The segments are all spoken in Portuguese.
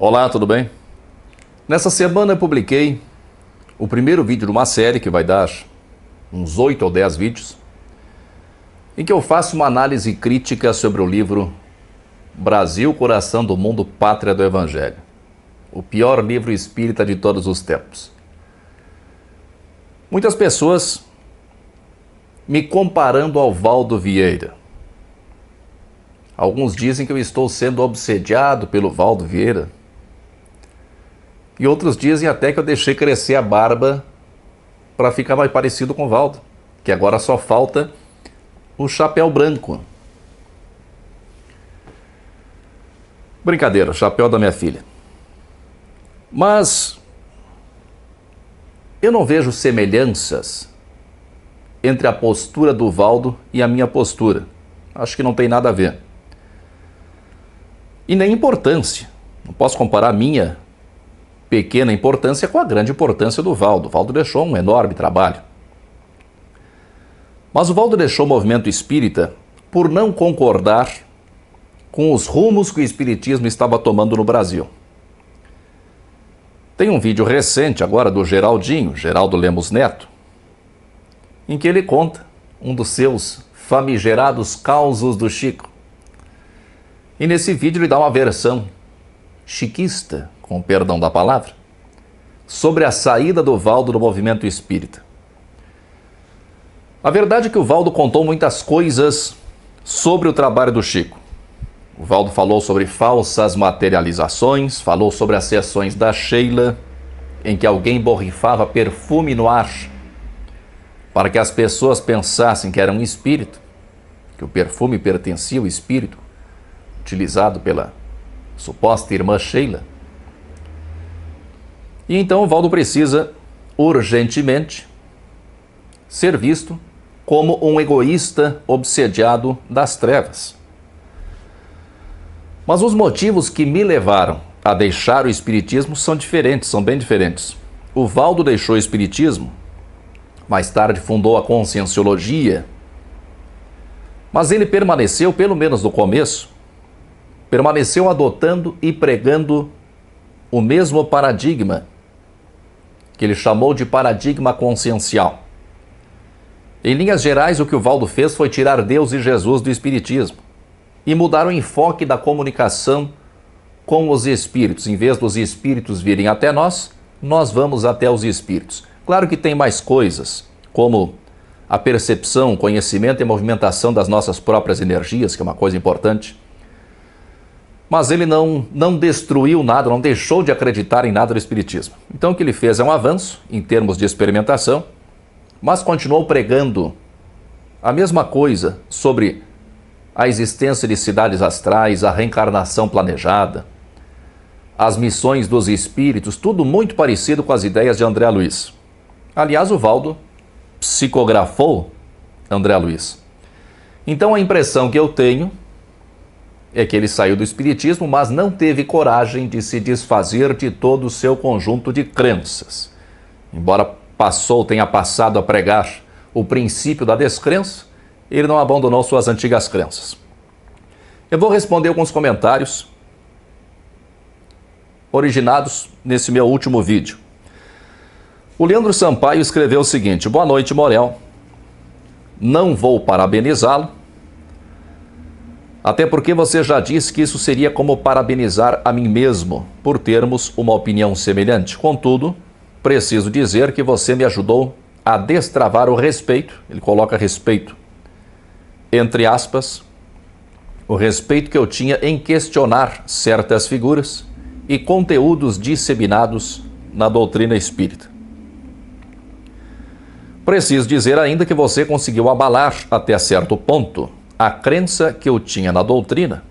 Olá, tudo bem? Nessa semana eu publiquei o primeiro vídeo de uma série que vai dar uns 8 ou 10 vídeos, em que eu faço uma análise crítica sobre o livro Brasil, Coração do Mundo, Pátria do Evangelho, o pior livro espírita de todos os tempos. Muitas pessoas me comparando ao Valdo Vieira. Alguns dizem que eu estou sendo obsediado pelo Valdo Vieira. E outros dizem até que eu deixei crescer a barba para ficar mais parecido com o Valdo, que agora só falta o chapéu branco. Brincadeira, chapéu da minha filha. Mas eu não vejo semelhanças entre a postura do Valdo e a minha postura. Acho que não tem nada a ver. E nem importância. Não posso comparar a minha pequena importância com a grande importância do Valdo. O Valdo deixou um enorme trabalho. Mas o Valdo deixou o movimento espírita por não concordar com os rumos que o espiritismo estava tomando no Brasil. Tem um vídeo recente agora do Geraldo Lemos Neto, em que ele conta um dos seus famigerados causos do Chico. E nesse vídeo ele dá uma versão chiquista, com perdão da palavra, sobre a saída do Valdo do movimento espírita. A verdade é que o Valdo contou muitas coisas sobre o trabalho do Chico. O Valdo falou sobre falsas materializações, falou sobre as sessões da Sheila, em que alguém borrifava perfume no ar para que as pessoas pensassem que era um espírito, que o perfume pertencia ao espírito utilizado pela suposta irmã Sheila. E então o Valdo precisa urgentemente ser visto como um egoísta obsediado das trevas. Mas os motivos que me levaram a deixar o espiritismo são diferentes, são bem diferentes. O Valdo deixou o espiritismo, mais tarde fundou a Conscienciologia, mas ele permaneceu, pelo menos no começo, permaneceu adotando e pregando o mesmo paradigma, que ele chamou de paradigma consciencial. Em linhas gerais, o que o Valdo fez foi tirar Deus e Jesus do espiritismo e mudar o enfoque da comunicação com os espíritos. Em vez dos espíritos virem até nós, nós vamos até os espíritos. Claro que tem mais coisas, como a percepção, conhecimento e movimentação das nossas próprias energias, que é uma coisa importante. Mas ele não destruiu nada, não deixou de acreditar em nada do espiritismo. Então o que ele fez é um avanço em termos de experimentação, mas continuou pregando a mesma coisa sobre a existência de cidades astrais, a reencarnação planejada, as missões dos espíritos, tudo muito parecido com as ideias de André Luiz. Aliás, o Valdo psicografou André Luiz. Então a impressão que eu tenho é que ele saiu do espiritismo, mas não teve coragem de se desfazer de todo o seu conjunto de crenças. Embora tenha passado a pregar o princípio da descrença, ele não abandonou suas antigas crenças. Eu vou responder alguns comentários originados nesse meu último vídeo. O Leandro Sampaio escreveu o seguinte: boa noite, Morel. Não vou parabenizá-lo, até porque você já disse que isso seria como parabenizar a mim mesmo por termos uma opinião semelhante. Contudo, preciso dizer que você me ajudou a destravar o respeito, ele coloca respeito entre aspas, o respeito que eu tinha em questionar certas figuras e conteúdos disseminados na doutrina espírita. Preciso dizer ainda que você conseguiu abalar até certo ponto a crença que eu tinha na doutrina.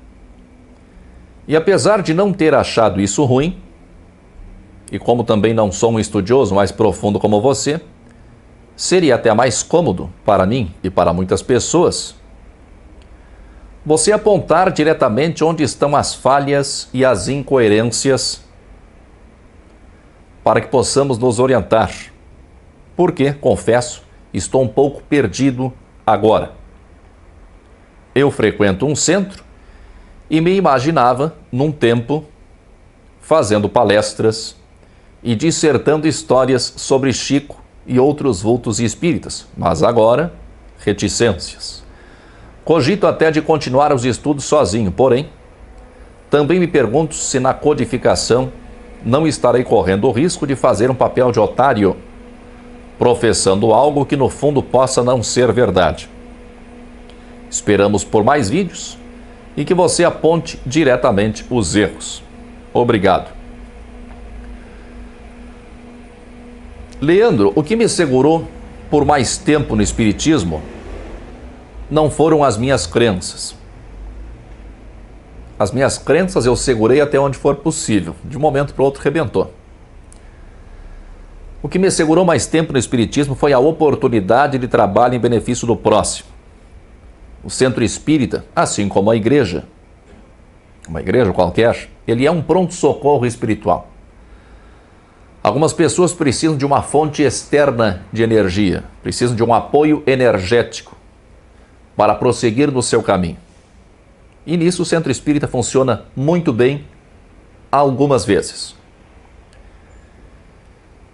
E apesar de não ter achado isso ruim, e como também não sou um estudioso mais profundo como você, seria até mais cômodo para mim e para muitas pessoas você apontar diretamente onde estão as falhas e as incoerências para que possamos nos orientar. Porque, confesso, estou um pouco perdido agora. Eu frequento um centro e me imaginava, num tempo fazendo palestras e dissertando histórias sobre Chico e outros vultos espíritas, mas agora, reticências. Cogito até de continuar os estudos sozinho, porém, também me pergunto se na codificação não estarei correndo o risco de fazer um papel de otário, professando algo que no fundo possa não ser verdade. Esperamos por mais vídeos e que você aponte diretamente os erros. Obrigado. Leandro, o que me segurou por mais tempo no Espiritismo não foram as minhas crenças. As minhas crenças eu segurei até onde for possível. De um momento para o outro rebentou. O que me segurou mais tempo no Espiritismo foi a oportunidade de trabalho em benefício do próximo. O centro espírita, assim como a igreja, uma igreja qualquer, ele é um pronto-socorro espiritual. Algumas pessoas precisam de uma fonte externa de energia, precisam de um apoio energético para prosseguir no seu caminho. E nisso o centro espírita funciona muito bem algumas vezes.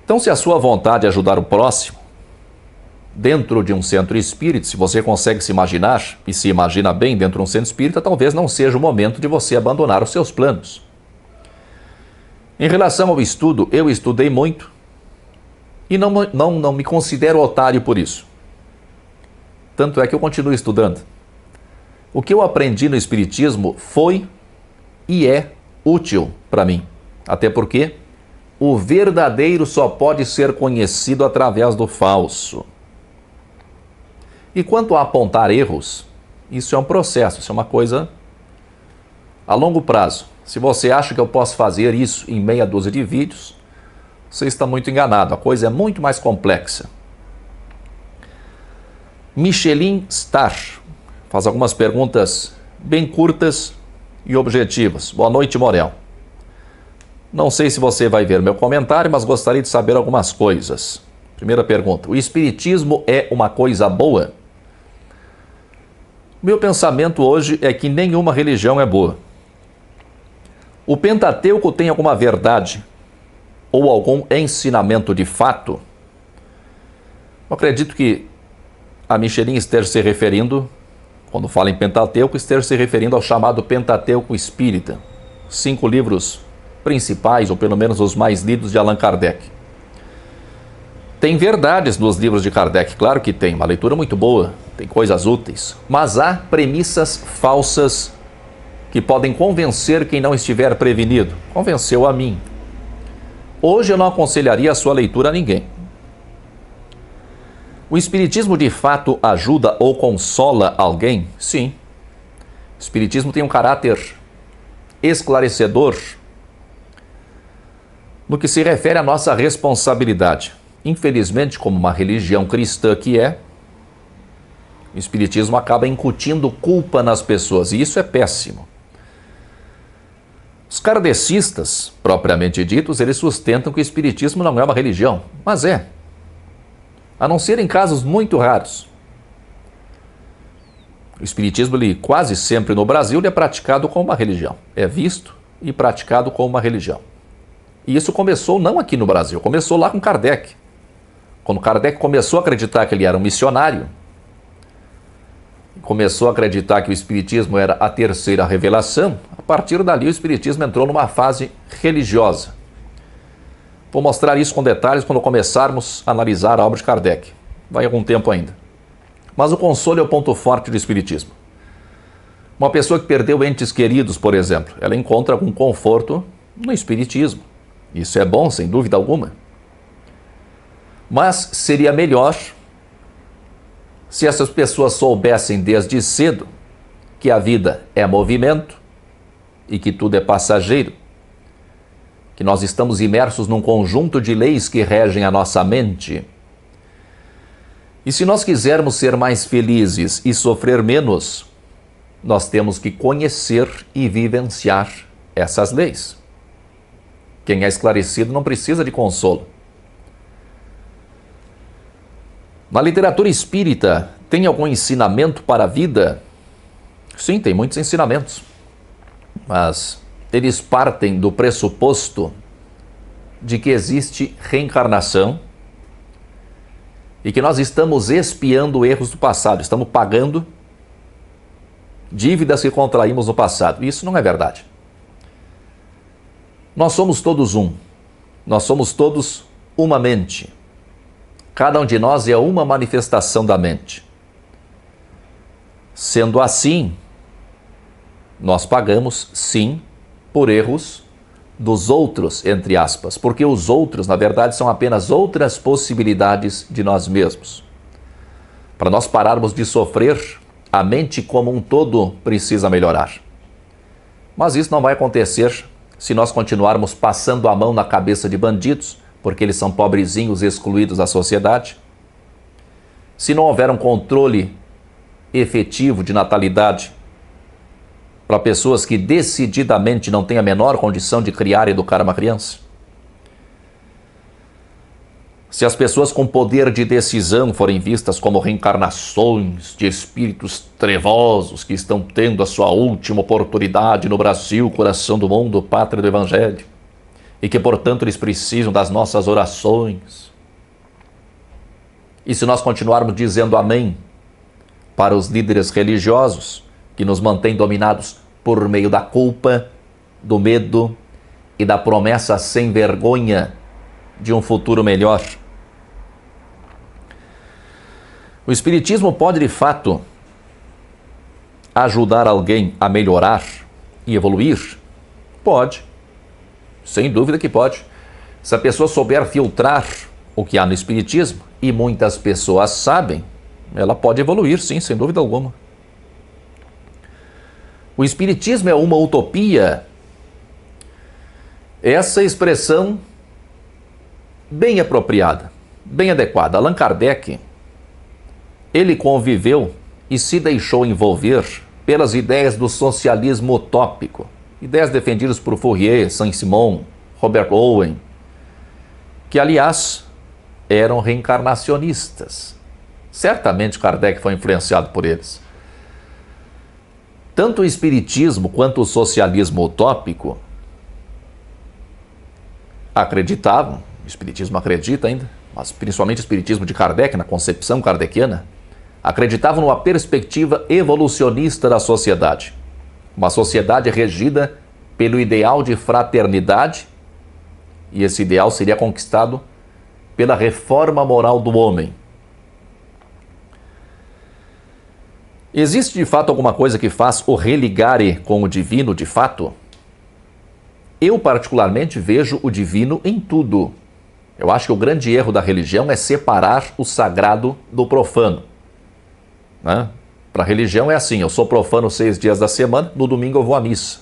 Então, se a sua vontade é ajudar o próximo, dentro de um centro espírita, se você consegue se imaginar, e se imagina bem dentro de um centro espírita, talvez não seja o momento de você abandonar os seus planos. Em relação ao estudo, eu estudei muito e não me considero otário por isso. Tanto é que eu continuo estudando. O que eu aprendi no Espiritismo foi e é útil para mim. Até porque o verdadeiro só pode ser conhecido através do falso. E quanto a apontar erros, isso é um processo, isso é uma coisa a longo prazo. Se você acha que eu posso fazer isso em meia dúzia de vídeos, você está muito enganado. A coisa é muito mais complexa. Michelin Star faz algumas perguntas bem curtas e objetivas. Boa noite, Morel. Não sei se você vai ver meu comentário, mas gostaria de saber algumas coisas. Primeira pergunta: o Espiritismo é uma coisa boa? Meu pensamento hoje é que nenhuma religião é boa. O Pentateuco tem alguma verdade ou algum ensinamento de fato? Eu acredito que a Michelin esteja se referindo, quando fala em Pentateuco, esteja se referindo ao chamado Pentateuco Espírita. 5 livros principais, ou pelo menos os mais lidos, de Allan Kardec. Tem verdades nos livros de Kardec, claro que tem, uma leitura muito boa, tem coisas úteis, mas há premissas falsas que podem convencer quem não estiver prevenido. Convenceu a mim. Hoje eu não aconselharia a sua leitura a ninguém. O Espiritismo de fato ajuda ou consola alguém? Sim. O Espiritismo tem um caráter esclarecedor no que se refere à nossa responsabilidade. Infelizmente, como uma religião cristã que é, o Espiritismo acaba incutindo culpa nas pessoas, e isso é péssimo. Os kardecistas, propriamente ditos, eles sustentam que o Espiritismo não é uma religião, mas é. A não ser em casos muito raros. O Espiritismo, ele, quase sempre no Brasil, ele é praticado como uma religião. É visto e praticado como uma religião. E isso começou não aqui no Brasil, começou lá com Kardec. Quando Kardec começou a acreditar que ele era um missionário, começou a acreditar que o Espiritismo era a terceira revelação, a partir dali o Espiritismo entrou numa fase religiosa. Vou mostrar isso com detalhes quando começarmos a analisar a obra de Kardec. Vai algum tempo ainda. Mas o consolo é o ponto forte do Espiritismo. Uma pessoa que perdeu entes queridos, por exemplo, ela encontra algum conforto no Espiritismo. Isso é bom, sem dúvida alguma. Mas seria melhor se essas pessoas soubessem desde cedo que a vida é movimento e que tudo é passageiro, que nós estamos imersos num conjunto de leis que regem a nossa mente. E se nós quisermos ser mais felizes e sofrer menos, nós temos que conhecer e vivenciar essas leis. Quem é esclarecido não precisa de consolo. Na literatura espírita, tem algum ensinamento para a vida? Sim, tem muitos ensinamentos. Mas eles partem do pressuposto de que existe reencarnação e que nós estamos expiando erros do passado, estamos pagando dívidas que contraímos no passado. Isso não é verdade. Nós somos todos um. Nós somos todos uma mente. Cada um de nós é uma manifestação da mente. Sendo assim, nós pagamos, sim, por erros dos outros, entre aspas, porque os outros, na verdade, são apenas outras possibilidades de nós mesmos. Para nós pararmos de sofrer, a mente como um todo precisa melhorar. Mas isso não vai acontecer se nós continuarmos passando a mão na cabeça de bandidos, porque eles são pobrezinhos excluídos da sociedade. Se não houver um controle efetivo de natalidade para pessoas que decididamente não têm a menor condição de criar e educar uma criança. Se as pessoas com poder de decisão forem vistas como reencarnações de espíritos trevosos que estão tendo a sua última oportunidade no Brasil, coração do mundo, pátria do Evangelho, e que, portanto, eles precisam das nossas orações. E se nós continuarmos dizendo amém para os líderes religiosos que nos mantêm dominados por meio da culpa, do medo e da promessa sem vergonha de um futuro melhor. O Espiritismo pode, de fato, ajudar alguém a melhorar e evoluir? Pode. Sem dúvida que pode. Se a pessoa souber filtrar o que há no Espiritismo, e muitas pessoas sabem, ela pode evoluir, sim, sem dúvida alguma. O Espiritismo é uma utopia. Essa expressão bem apropriada, bem adequada. Allan Kardec, ele conviveu e se deixou envolver pelas ideias do socialismo utópico, ideias defendidas por Fourier, Saint-Simon, Robert Owen, que, aliás, eram reencarnacionistas. Certamente Kardec foi influenciado por eles. Tanto o Espiritismo quanto o socialismo utópico acreditavam, o Espiritismo acredita ainda, mas principalmente o Espiritismo de Kardec, na concepção kardeciana, acreditavam numa perspectiva evolucionista da sociedade. Uma sociedade regida pelo ideal de fraternidade, e esse ideal seria conquistado pela reforma moral do homem. Existe de fato alguma coisa que faz o religare com o divino de fato? Eu particularmente vejo o divino em tudo. Eu acho que o grande erro da religião é separar o sagrado do profano. Né? Para a religião é assim, eu sou profano 6 dias da semana, no domingo eu vou à missa.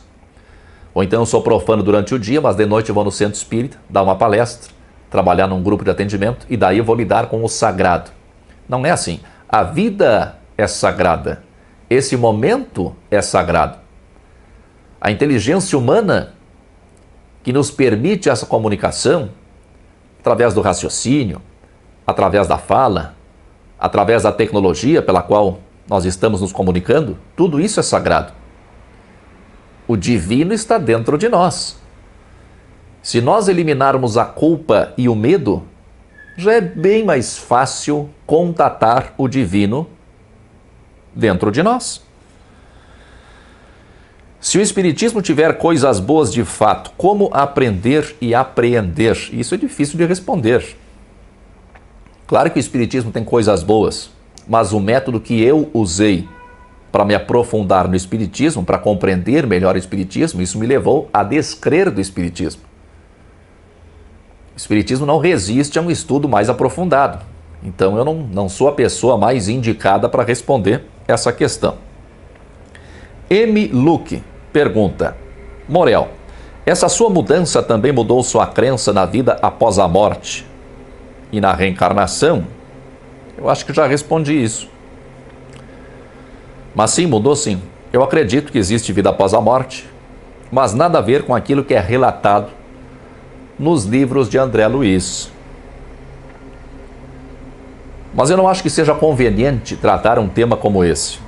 Ou então eu sou profano durante o dia, mas de noite eu vou no centro espírita, dar uma palestra, trabalhar num grupo de atendimento, e daí eu vou lidar com o sagrado. Não é assim. A vida é sagrada. Esse momento é sagrado. A inteligência humana que nos permite essa comunicação, através do raciocínio, através da fala, através da tecnologia pela qual nós estamos nos comunicando, tudo isso é sagrado. O divino está dentro de nós. Se nós eliminarmos a culpa e o medo, já é bem mais fácil contatar o divino dentro de nós. Se o Espiritismo tiver coisas boas de fato, como aprender e apreender? Isso é difícil de responder. Claro que o Espiritismo tem coisas boas, mas o método que eu usei para me aprofundar no Espiritismo, para compreender melhor o Espiritismo, isso me levou a descrer do Espiritismo. O Espiritismo não resiste a um estudo mais aprofundado. Então eu não sou a pessoa mais indicada para responder essa questão. M. Luke pergunta: Morel, essa sua mudança também mudou sua crença na vida após a morte e na reencarnação? Eu acho que já respondi isso. Mas sim, mudou sim. Eu acredito que existe vida após a morte, mas nada a ver com aquilo que é relatado nos livros de André Luiz. Mas eu não acho que seja conveniente tratar um tema como esse.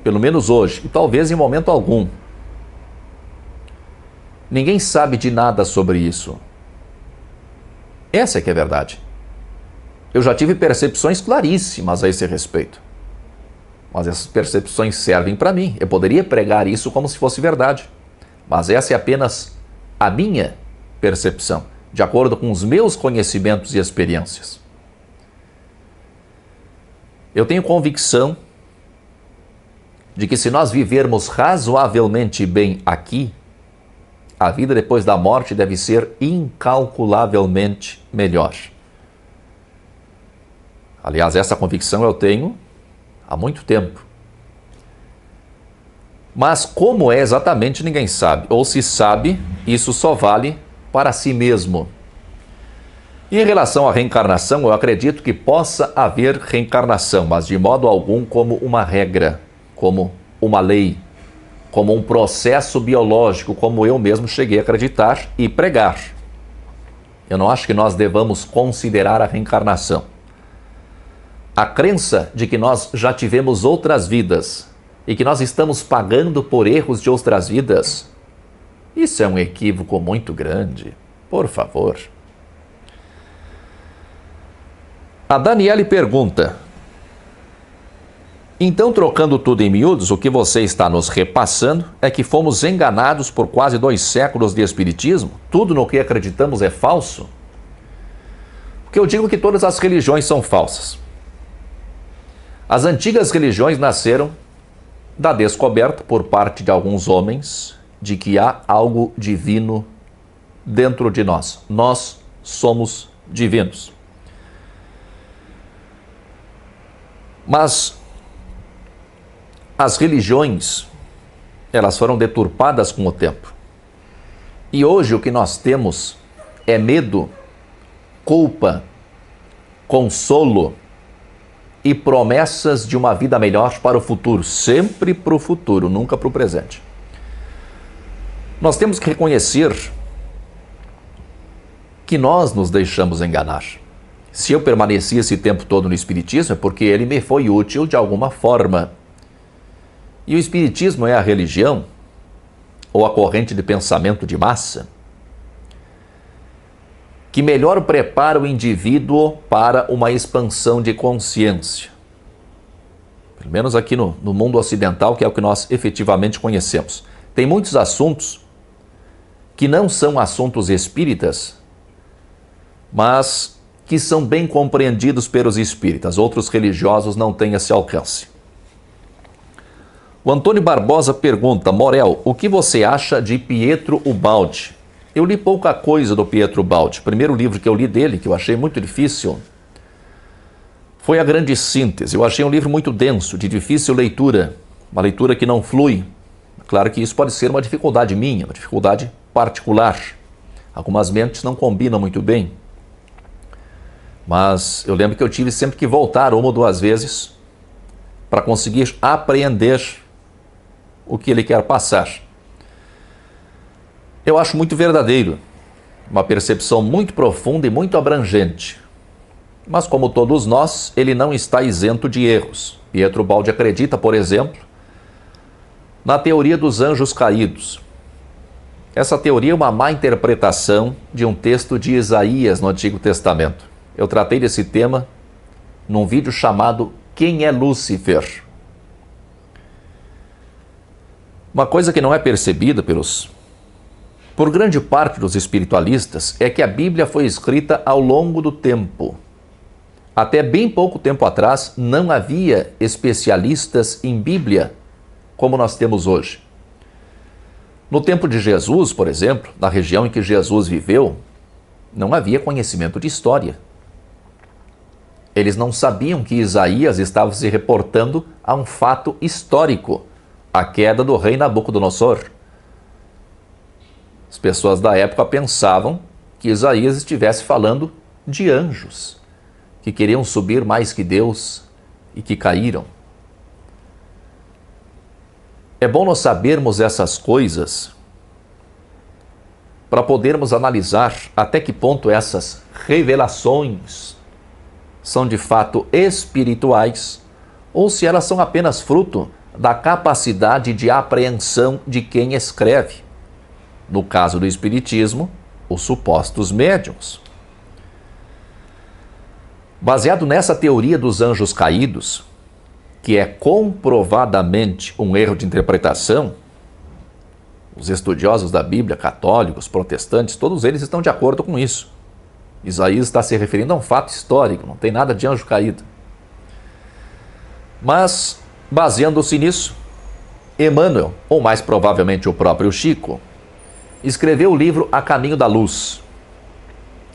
Pelo menos hoje, e talvez em momento algum. Ninguém sabe de nada sobre isso. Essa é que é a verdade. Eu já tive percepções claríssimas a esse respeito. Mas essas percepções servem para mim. Eu poderia pregar isso como se fosse verdade. Mas essa é apenas a minha percepção, de acordo com os meus conhecimentos e experiências. Eu tenho convicção de que se nós vivermos razoavelmente bem aqui, a vida depois da morte deve ser incalculavelmente melhor. Aliás, essa convicção eu tenho há muito tempo. Mas como é exatamente, ninguém sabe. Ou se sabe, isso só vale para si mesmo. E em relação à reencarnação, eu acredito que possa haver reencarnação, mas de modo algum como uma regra, como uma lei, como um processo biológico, como eu mesmo cheguei a acreditar e pregar. Eu não acho que nós devamos considerar a reencarnação. A crença de que nós já tivemos outras vidas e que nós estamos pagando por erros de outras vidas, isso é um equívoco muito grande. Por favor. A Daniele pergunta: então, trocando tudo em miúdos, o que você está nos repassando é que fomos enganados por quase 2 séculos de espiritismo? Tudo no que acreditamos é falso? Porque eu digo que todas as religiões são falsas. As antigas religiões nasceram da descoberta por parte de alguns homens de que há algo divino dentro de nós. Nós somos divinos. Mas as religiões, elas foram deturpadas com o tempo. E hoje o que nós temos é medo, culpa, consolo e promessas de uma vida melhor para o futuro. Sempre para o futuro, nunca para o presente. Nós temos que reconhecer que nós nos deixamos enganar. Se eu permaneci esse tempo todo no Espiritismo é porque ele me foi útil de alguma forma. E o Espiritismo é a religião ou a corrente de pensamento de massa que melhor prepara o indivíduo para uma expansão de consciência. Pelo menos aqui no mundo ocidental, que é o que nós efetivamente conhecemos. Tem muitos assuntos que não são assuntos espíritas, mas que são bem compreendidos pelos espíritas. Outros religiosos não têm esse alcance. O Antônio Barbosa pergunta: Morel, o que você acha de Pietro Ubaldi? Eu li pouca coisa do Pietro Ubaldi. O primeiro livro que eu li dele, que eu achei muito difícil, foi A Grande Síntese. Eu achei um livro muito denso, de difícil leitura, uma leitura que não flui. Claro que isso pode ser uma dificuldade minha, uma dificuldade particular. Algumas mentes não combinam muito bem. Mas eu lembro que eu tive sempre que voltar 1 ou 2 vezes para conseguir apreender o que ele quer passar. Eu acho muito verdadeiro, uma percepção muito profunda e muito abrangente. Mas como todos nós, ele não está isento de erros. Pietro Ubaldi acredita, por exemplo, na teoria dos anjos caídos. Essa teoria é uma má interpretação de um texto de Isaías no Antigo Testamento. Eu tratei desse tema num vídeo chamado Quem é Lúcifer? Uma coisa que não é percebida por grande parte dos espiritualistas é que a Bíblia foi escrita ao longo do tempo. Até bem pouco tempo atrás não havia especialistas em Bíblia como nós temos hoje. No tempo de Jesus, por exemplo, na região em que Jesus viveu, não havia conhecimento de história. Eles não sabiam que Isaías estava se reportando a um fato histórico, a queda do rei Nabucodonosor. As pessoas da época pensavam que Isaías estivesse falando de anjos, que queriam subir mais que Deus e que caíram. É bom nós sabermos essas coisas para podermos analisar até que ponto essas revelações são de fato espirituais ou se elas são apenas fruto da capacidade de apreensão de quem escreve. no caso do espiritismo, os supostos médiuns. Baseado nessa teoria dos anjos caídos, que é comprovadamente um erro de interpretação, os estudiosos da Bíblia, católicos, protestantes, todos eles estão de acordo com isso. Isaías está se referindo a um fato histórico, não tem nada de anjo caído. Mas, baseando-se nisso, Emmanuel, ou mais provavelmente o próprio Chico, escreveu o livro A Caminho da Luz.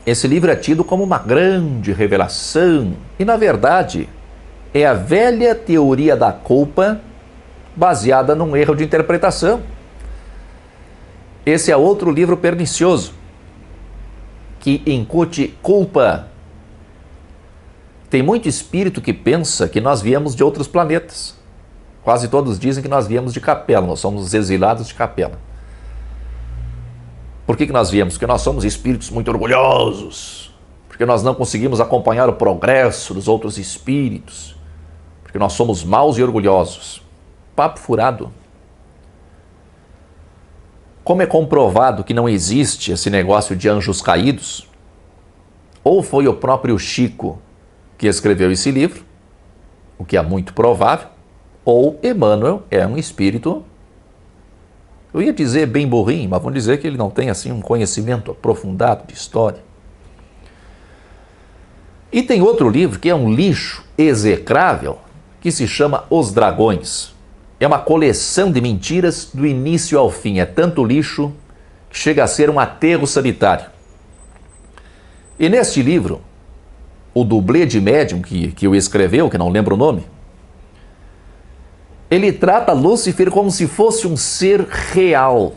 Esse livro é tido como uma grande revelação e, na verdade, é a velha teoria da culpa baseada num erro de interpretação. Esse é outro livro pernicioso que incute culpa. Tem muito espírito que pensa que nós viemos de outros planetas. Quase todos dizem que nós viemos de Capela, nós somos os exilados de Capela. Por que nós viemos? Porque nós somos espíritos muito orgulhosos, porque nós não conseguimos acompanhar o progresso dos outros espíritos, porque nós somos maus e orgulhosos. Papo furado. Como é comprovado que não existe esse negócio de anjos caídos, ou foi o próprio Chico que escreveu esse livro, o que é muito provável, ou Emmanuel é um espírito, eu ia dizer bem burrinho, mas vamos dizer que ele não tem assim um conhecimento aprofundado de história. E tem outro livro que é um lixo execrável, que se chama Os Dragões. É uma coleção de mentiras do início ao fim. É tanto lixo que chega a ser um aterro sanitário. E neste livro, o dublê de médium que o escreveu, que não lembro o nome, ele trata Lúcifer como se fosse um ser real.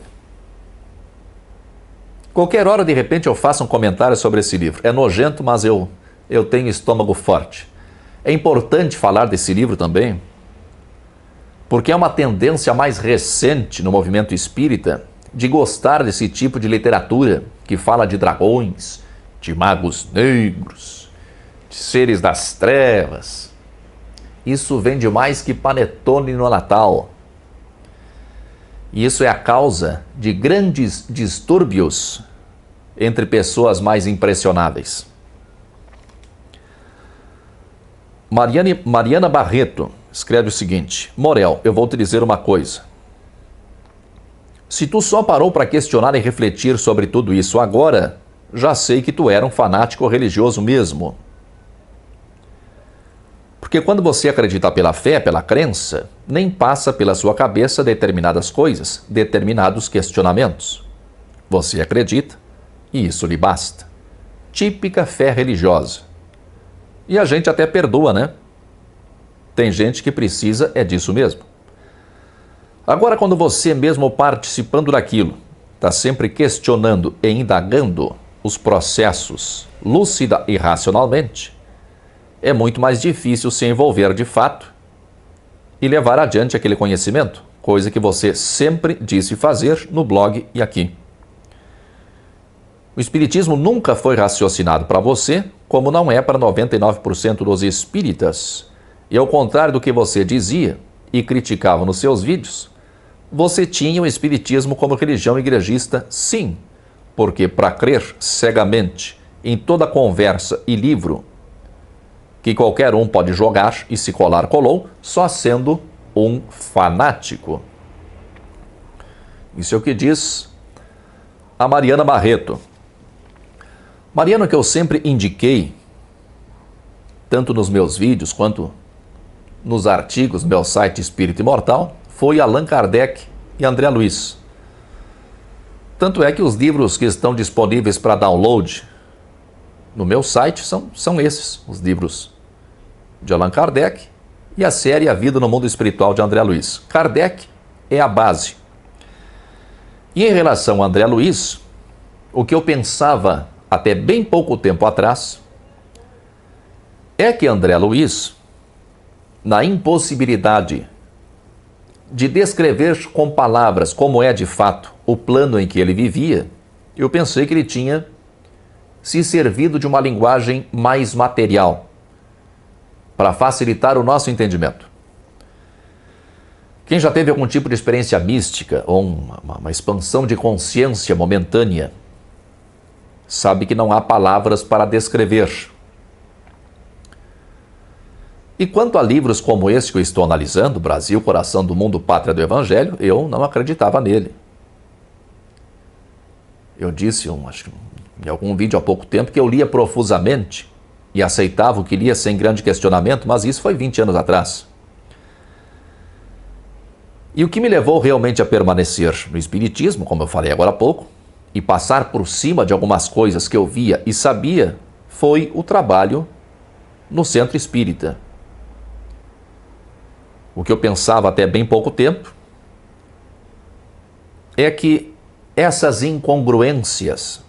Qualquer hora, de repente, eu faço um comentário sobre esse livro. É nojento, mas eu tenho estômago forte. É importante falar desse livro também, porque é uma tendência mais recente no movimento espírita de gostar desse tipo de literatura que fala de dragões, de magos negros, de seres das trevas. Isso vende mais que panetone no Natal. E isso é a causa de grandes distúrbios entre pessoas mais impressionáveis. Mariana Barreto escreve o seguinte: Morel, eu vou te dizer uma coisa. Se tu só parou para questionar e refletir sobre tudo isso agora, já sei que tu era um fanático religioso mesmo. Porque quando você acredita pela fé, pela crença, nem passa pela sua cabeça determinadas coisas, determinados questionamentos. Você acredita e isso lhe basta. Típica fé religiosa. E a gente até perdoa, né? Tem gente que precisa é disso mesmo. Agora, quando você mesmo participando daquilo, está sempre questionando e indagando os processos lúcida e racionalmente, é muito mais difícil se envolver de fato e levar adiante aquele conhecimento, coisa que você sempre disse fazer no blog e aqui. O Espiritismo nunca foi raciocinado para você, como não é para 99% dos espíritas. E ao contrário do que você dizia e criticava nos seus vídeos, você tinha o Espiritismo como religião igrejista, sim, porque para crer cegamente em toda conversa e livro que qualquer um pode jogar e se colar colou, só sendo um fanático. Isso é o que diz a Mariana Barreto. Mariana, que eu sempre indiquei, tanto nos meus vídeos quanto nos artigos do meu site Espírito Imortal, foi Allan Kardec e André Luiz. Tanto é que os livros que estão disponíveis para download no meu site são esses, os livros de Allan Kardec e a série A Vida no Mundo Espiritual de André Luiz. Kardec é a base. E em relação a André Luiz, o que eu pensava até bem pouco tempo atrás é que André Luiz, na impossibilidade de descrever com palavras como é de fato o plano em que ele vivia, eu pensei que ele tinha se servido de uma linguagem mais material para facilitar o nosso entendimento. Quem já teve algum tipo de experiência mística ou uma expansão de consciência momentânea, sabe que não há palavras para descrever. E quanto a livros como esse que eu estou analisando, Brasil, Coração do Mundo, Pátria do Evangelho, eu não acreditava nele. Eu disse, acho que em algum vídeo há pouco tempo, que eu lia profusamente e aceitava o que lia sem grande questionamento, mas isso foi 20 anos atrás. E o que me levou realmente a permanecer no Espiritismo, como eu falei agora há pouco, e passar por cima de algumas coisas que eu via e sabia, foi o trabalho no Centro Espírita. O que eu pensava até bem pouco tempo é que essas incongruências,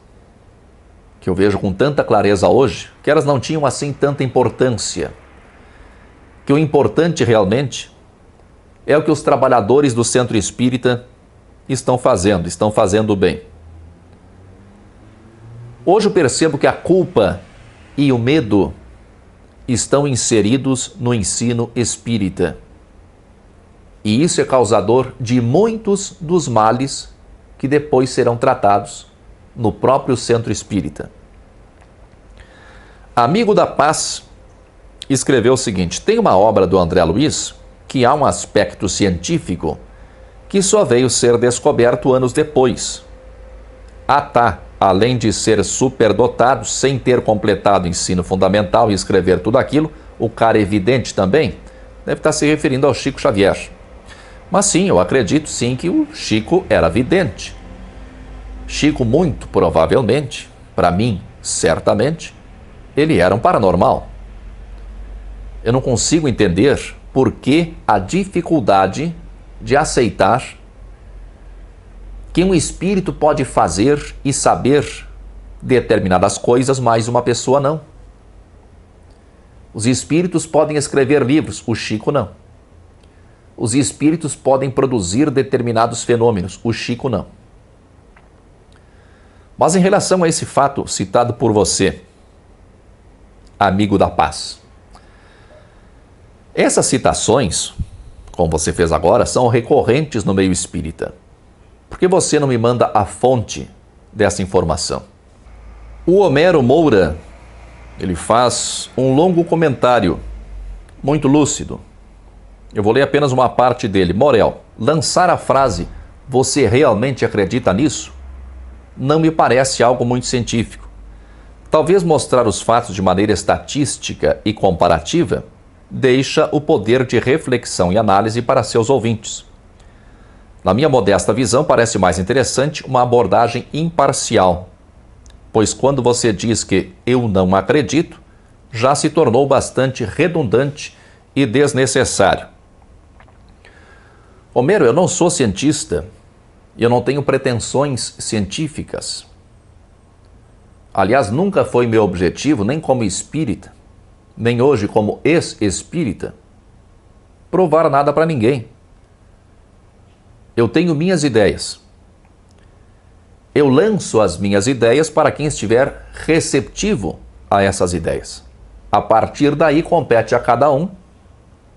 que eu vejo com tanta clareza hoje, que elas não tinham assim tanta importância, que o importante realmente é o que os trabalhadores do Centro Espírita estão fazendo bem. Hoje eu percebo que a culpa e o medo estão inseridos no ensino espírita. E isso é causador de muitos dos males que depois serão tratados no próprio Centro Espírita. Amigo da Paz escreveu o seguinte: tem uma obra do André Luiz que há um aspecto científico que só veio ser descoberto anos depois. Além de ser superdotado, sem ter completado o ensino fundamental e escrever tudo aquilo, o cara é evidente também, deve estar se referindo ao Chico Xavier. Mas sim, eu acredito sim que o Chico era vidente. Chico, muito provavelmente, para mim, certamente, ele era um paranormal. Eu não consigo entender por que a dificuldade de aceitar que um espírito pode fazer e saber determinadas coisas, mas uma pessoa não. Os espíritos podem escrever livros, o Chico não. Os espíritos podem produzir determinados fenômenos, o Chico não. Mas em relação a esse fato citado por você, amigo da Paz, essas citações, como você fez agora, são recorrentes no meio espírita. Por que você não me manda a fonte dessa informação? O Homero Moura, ele faz um longo comentário, muito lúcido. Eu vou ler apenas uma parte dele. Morel, lançar a frase "você realmente acredita nisso?" não me parece algo muito científico. Talvez mostrar os fatos de maneira estatística e comparativa deixa o poder de reflexão e análise para seus ouvintes. Na minha modesta visão, parece mais interessante uma abordagem imparcial, pois quando você diz que "eu não acredito", já se tornou bastante redundante e desnecessário. Homero, eu não sou cientista e eu não tenho pretensões científicas. Aliás, nunca foi meu objetivo, nem como espírita, nem hoje como ex-espírita, provar nada para ninguém. Eu tenho minhas ideias. Eu lanço as minhas ideias para quem estiver receptivo a essas ideias. A partir daí, compete a cada um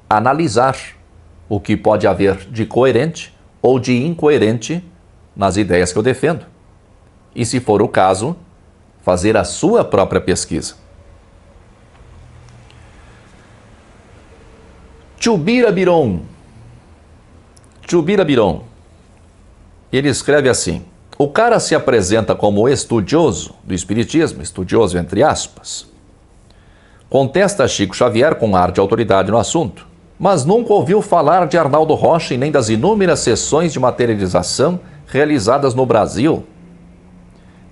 analisar o que pode haver de coerente ou de incoerente nas ideias que eu defendo. E, se for o caso, fazer a sua própria pesquisa. Chubira Biron, ele escreve assim: o cara se apresenta como estudioso do espiritismo, estudioso entre aspas. Contesta Chico Xavier com ar de autoridade no assunto, mas nunca ouviu falar de Arnaldo Rocha e nem das inúmeras sessões de materialização realizadas no Brasil,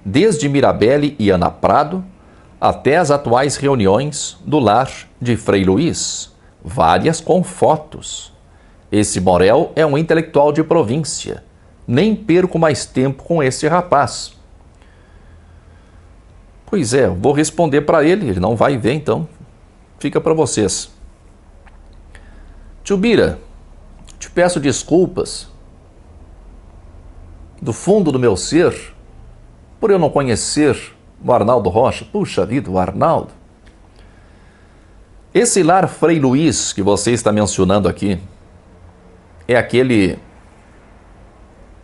desde Mirabelle e Ana Prado até as atuais reuniões do lar de Frei Luís, várias com fotos. Esse Morel é um intelectual de província. Nem perco mais tempo com esse rapaz. Pois é, vou responder para ele, ele não vai ver, então fica para vocês. Chubira, te peço desculpas do fundo do meu ser por eu não conhecer o Arnaldo Rocha. Puxa vida, o Arnaldo. Esse lar Frei Luís que você está mencionando aqui é aquele...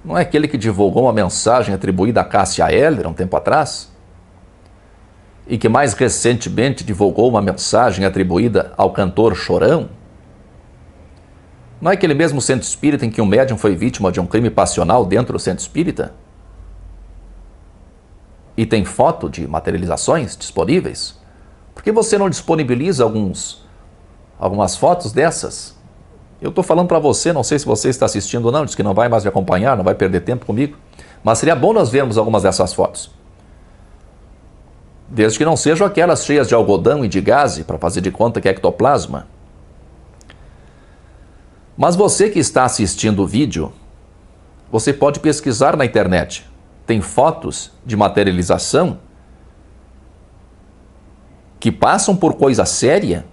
Não é aquele que divulgou uma mensagem atribuída a Cássia Eller há um tempo atrás? E que mais recentemente divulgou uma mensagem atribuída ao cantor Chorão? Não é aquele mesmo centro espírita em que um médium foi vítima de um crime passional dentro do centro espírita? E tem foto de materializações disponíveis? Por que você não disponibiliza algumas fotos dessas? Eu estou falando para você, não sei se você está assistindo ou não, diz que não vai mais me acompanhar, não vai perder tempo comigo, mas seria bom nós vermos algumas dessas fotos. Desde que não sejam aquelas cheias de algodão e de gaze, para fazer de conta que é ectoplasma. Mas você que está assistindo o vídeo, você pode pesquisar na internet. Tem fotos de materialização que passam por coisa séria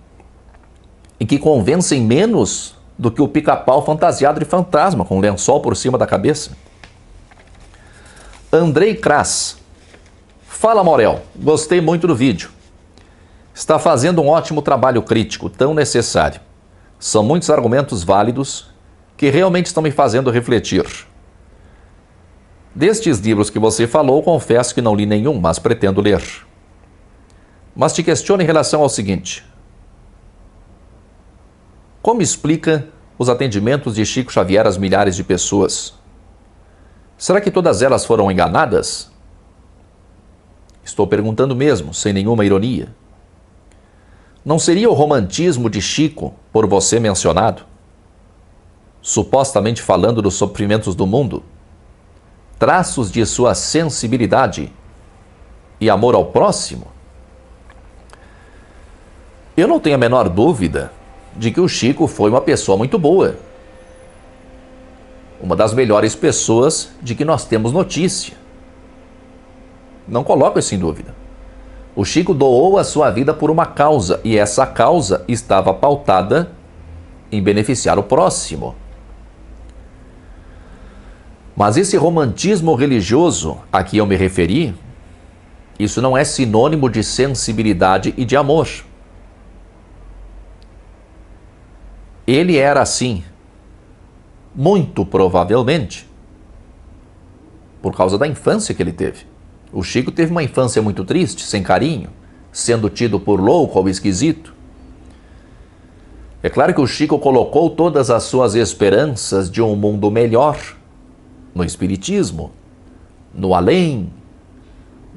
e que convencem menos do que o pica-pau fantasiado de fantasma, com um lençol por cima da cabeça. Andrei Kras. Fala, Morel. Gostei muito do vídeo. Está fazendo um ótimo trabalho crítico, tão necessário. São muitos argumentos válidos que realmente estão me fazendo refletir. Destes livros que você falou, confesso que não li nenhum, mas pretendo ler. Mas te questiono em relação ao seguinte: como explica os atendimentos de Chico Xavier às milhares de pessoas? Será que todas elas foram enganadas? Estou perguntando mesmo, sem nenhuma ironia. Não seria o romantismo de Chico, por você mencionado, supostamente falando dos sofrimentos do mundo, traços de sua sensibilidade e amor ao próximo? Eu não tenho a menor dúvida de que o Chico foi uma pessoa muito boa. Uma das melhores pessoas de que nós temos notícia. Não coloco isso em dúvida. O Chico doou a sua vida por uma causa, e essa causa estava pautada em beneficiar o próximo. Mas esse romantismo religioso a que eu me referi, isso não é sinônimo de sensibilidade e de amor. Ele era assim, muito provavelmente, por causa da infância que ele teve. O Chico teve uma infância muito triste, sem carinho, sendo tido por louco ou esquisito. É claro que o Chico colocou todas as suas esperanças de um mundo melhor no espiritismo, no além,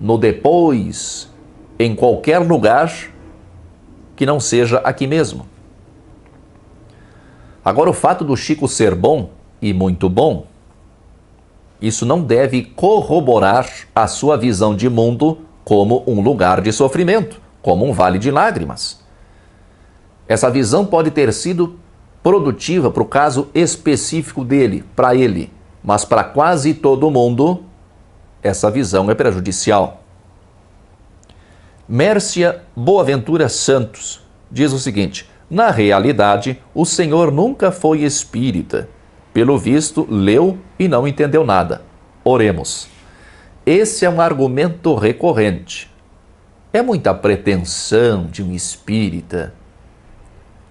no depois, em qualquer lugar que não seja aqui mesmo. Agora, o fato do Chico ser bom, e muito bom, isso não deve corroborar a sua visão de mundo como um lugar de sofrimento, como um vale de lágrimas. Essa visão pode ter sido produtiva para o caso específico dele, para ele, mas para quase todo mundo, essa visão é prejudicial. Mércia Boaventura Santos diz o seguinte: na realidade, o senhor nunca foi espírita. Pelo visto, leu e não entendeu nada. Oremos. Esse é um argumento recorrente. É muita pretensão de um espírita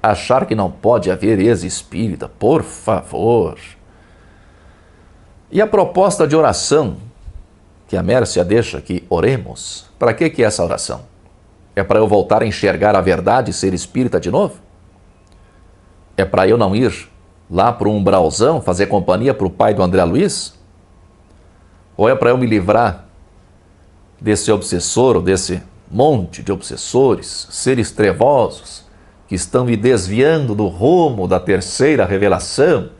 achar que não pode haver ex-espírita, por favor. E a proposta de oração que a Mércia deixa aqui, oremos, para que é essa oração? É para eu voltar a enxergar a verdade e ser espírita de novo? É para eu não ir lá para um umbralzão fazer companhia para o pai do André Luiz? Ou é para eu me livrar desse obsessor, ou desse monte de obsessores, seres trevosos, que estão me desviando do rumo da terceira revelação?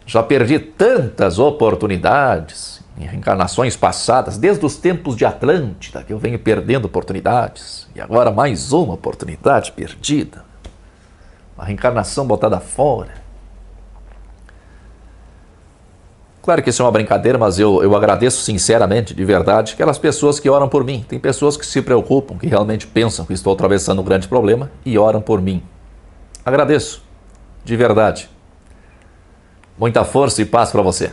Já perdi tantas oportunidades em reencarnações passadas, desde os tempos de Atlântida, que eu venho perdendo oportunidades, e agora mais uma oportunidade perdida. Uma reencarnação botada fora. Claro que isso é uma brincadeira, mas eu agradeço sinceramente, de verdade, aquelas pessoas que oram por mim. Tem pessoas que se preocupam, que realmente pensam que estou atravessando um grande problema e oram por mim. Agradeço, de verdade. Muita força e paz para você.